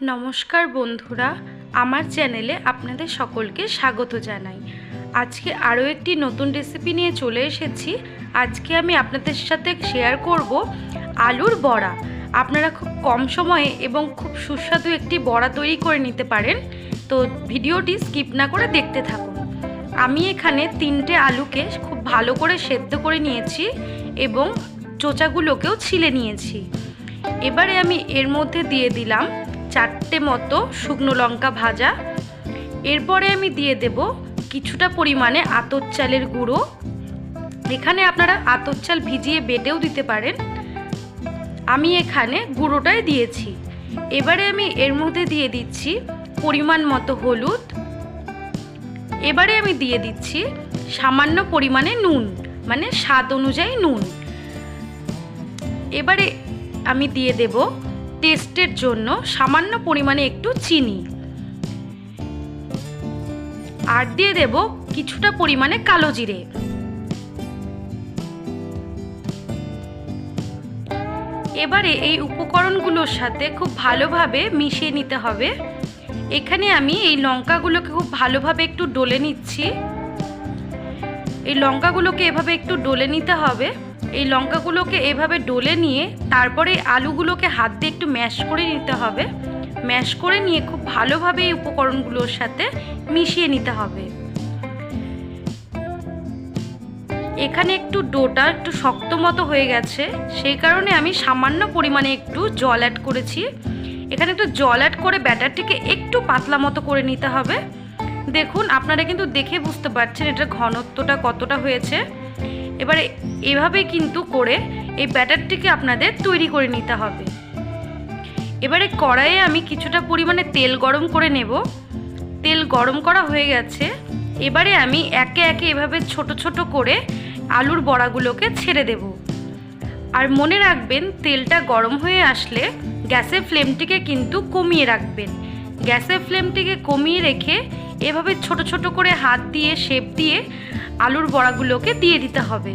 নমস্কার বন্ধুরা, আমার চ্যানেলে আপনাদের সকলকে স্বাগত জানাই। আজকে আরও একটি নতুন রেসিপি নিয়ে চলে এসেছি। আজকে আমি আপনাদের সাথে শেয়ার করব আলুর বড়া। আপনারা খুব কম সময়ে এবং খুব সুস্বাদু একটি বড়া তৈরি করে নিতে পারেন। তো ভিডিওটি স্কিপ না করে দেখতে থাকুন। আমি এখানে 3টে আলুকে খুব ভালো করে সেদ্ধ করে নিয়েছি এবং চোচাগুলোকেও ছিলে নিয়েছি। এবারে আমি এর মধ্যে দিয়ে দিলাম 4টে মতো শুকনো লঙ্কা ভাজা। এরপরে আমি দিয়ে দেব কিছুটা পরিমাণে আতপ চালের গুঁড়ো। এখানে আপনারা আতপ চাল ভিজিয়ে বেটেও দিতে পারেন, আমি এখানে গুঁড়োটাই দিয়েছি। এবারে আমি এর মধ্যে দিয়ে দিচ্ছি পরিমাণ মতো হলুদ। এবারে আমি দিয়ে দিচ্ছি সামান্য পরিমাণে নুন, মানে স্বাদ অনুযায়ী নুন। এবারে আমি দিয়ে দেব টেস্টের জন্য সামান্য পরিমাণে একটু চিনি, আর দিয়ে দেব কিছুটা পরিমাণে কালো জিরে। এবারে এই উপকরণগুলোর সাথে খুব ভালোভাবে মিশিয়ে নিতে হবে। এখানে আমি এই লঙ্কাগুলোকে খুব ভালোভাবে একটু ডলে নিচ্ছি। এই লঙ্কাগুলোকে এভাবে একটু ডলে নিতে হবে। এই লঙ্কাগুলোকে এভাবে ডলে নিয়ে তারপরে আলুগুলোকে হাত দিয়ে একটু ম্যাশ করে নিতে হবে। ম্যাশ করে নিয়ে খুব ভালোভাবে এই উপকরণগুলোর সাথে মিশিয়ে নিতে হবে। এখানে একটু ডোটা একটু শক্ত মতো হয়ে গেছে, সেই কারণে আমি সামান্য পরিমাণে একটু জল অ্যাড করেছি। এখানে একটু জল অ্যাড করে ব্যাটারটিকে একটু পাতলা মতো করে নিতে হবে। দেখুন, আপনারা কিন্তু দেখে বুঝতে পারছেন এটার ঘনত্বটা কতটা হয়েছে। এবারে এভাবে কিন্তু করে এই ব্যাটারটিকে আপনাদের তৈরি করে নিতে হবে। এবারে কড়াইয়ে আমি কিছুটা পরিমাণে তেল গরম করে নেব। তেল গরম করা হয়ে গেছে। এবারে আমি একে একে এভাবে ছোট ছোট করে আলুর বড়াগুলোকে ছেড়ে দেব। আর মনে রাখবেন, তেলটা গরম হয়ে আসলে গ্যাসের ফ্লেমটিকে কিন্তু কমিয়ে রাখবেন। গ্যাসের ফ্লেমটিকে কমিয়ে রেখে এভাবে ছোট ছোট করে হাত দিয়ে শেপ দিয়ে আলুর বড়াগুলোকে দিয়ে দিতে হবে।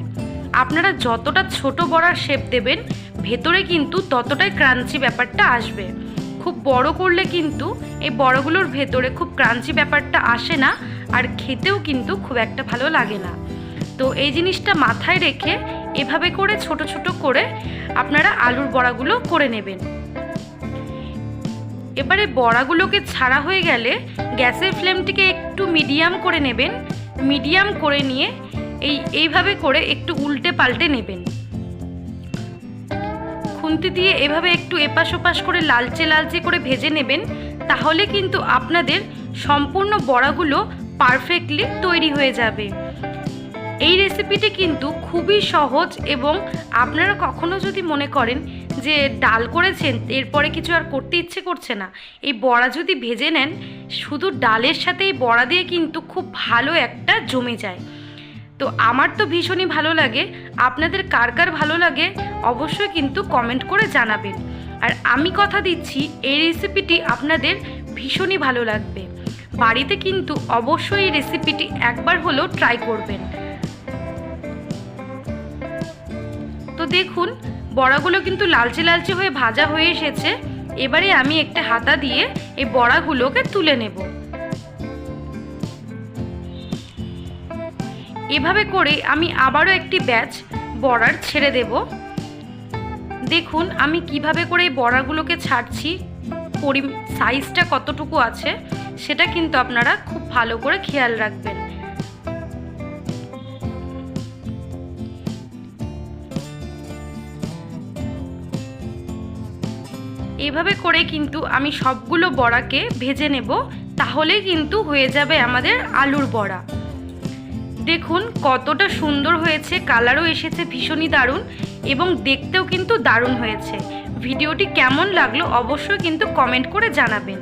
আপনারা যতটা ছোট বড়ার শেপ দেবেন, ভেতরে কিন্তু ততটাই ক্রাঞ্চি ব্যাপারটা আসবে। খুব বড় করলে কিন্তু এই বড়াগুলোর ভেতরে খুব ক্রাঞ্চি ব্যাপারটা আসে না, আর খেতেও কিন্তু খুব একটা ভালো লাগে না। তো এই জিনিসটা মাথায় রেখে এভাবে করে ছোট ছোট করে আপনারা আলুর বড়াগুলো করে নেবেন। এবারে বড়াগুলোকে ছাড়া হয়ে গেলে গ্যাসের ফ্লেমটিকে একটু মিডিয়াম করে নেবেন। মিডিয়াম করে নিয়ে এইভাবে করে একটু উল্টে পাল্টে নেবেন। খুন্তি দিয়ে এভাবে একটু এপাশ ওপাশ করে লালচে লালচে করে ভেজে নেবেন। তাহলে কিন্তু আপনাদের সম্পূর্ণ বড়াগুলো পারফেক্টলি তৈরি হয়ে যাবে। এই রেসিপিটি কিন্তু খুবই সহজ, এবং আপনারা কখনো যদি মনে করেন যে ডাল করেছেন এরপরে কিছু আর করতে ইচ্ছে করছে না, এই বড়া যদি ভেজে নেন, শুধু ডালের সাথে এই বড়া দিয়ে কিন্তু খুব ভালো একটা জমে যায়। তো আমার তো ভীষণই ভালো লাগে। আপনাদের কার কার ভালো লাগে অবশ্যই কিন্তু কমেন্ট করে জানাবেন। আর আমি কথা দিচ্ছি, এই রেসিপিটি আপনাদের ভীষণই ভালো লাগবে। বাড়িতে কিন্তু অবশ্যই এই রেসিপিটি একবার হলেও ট্রাই করবেন। তো দেখুন, বড়াগুলো কিন্তু লালচে লালচে হয়ে ভাজা হয়ে এসেছে। এবারে আমি একটা হাতা দিয়ে এই বড়াগুলোকে তুলে নেব। এভাবে করে আমি আবারও একটি ব্যাচ বড়ার ছেড়ে দেব। দেখুন আমি কিভাবে করে এই বড়াগুলোকে ছাড়ছি, সাইজটা কতটুকু আছে সেটা কিন্তু আপনারা খুব ভালো করে খেয়াল রাখবেন। এভাবে করে কিন্তু আমি সবগুলো বড়াকে ভেজে নেব, তাহলেই কিন্তু হয়ে যাবে আমাদের আলুর বড়া। দেখুন কতটা সুন্দর হয়েছে, কালারও এসেছে ভীষণই দারুণ, এবং দেখতেও কিন্তু দারুণ হয়েছে। ভিডিওটি কেমন লাগলো অবশ্যই কিন্তু কমেন্ট করে জানাবেন।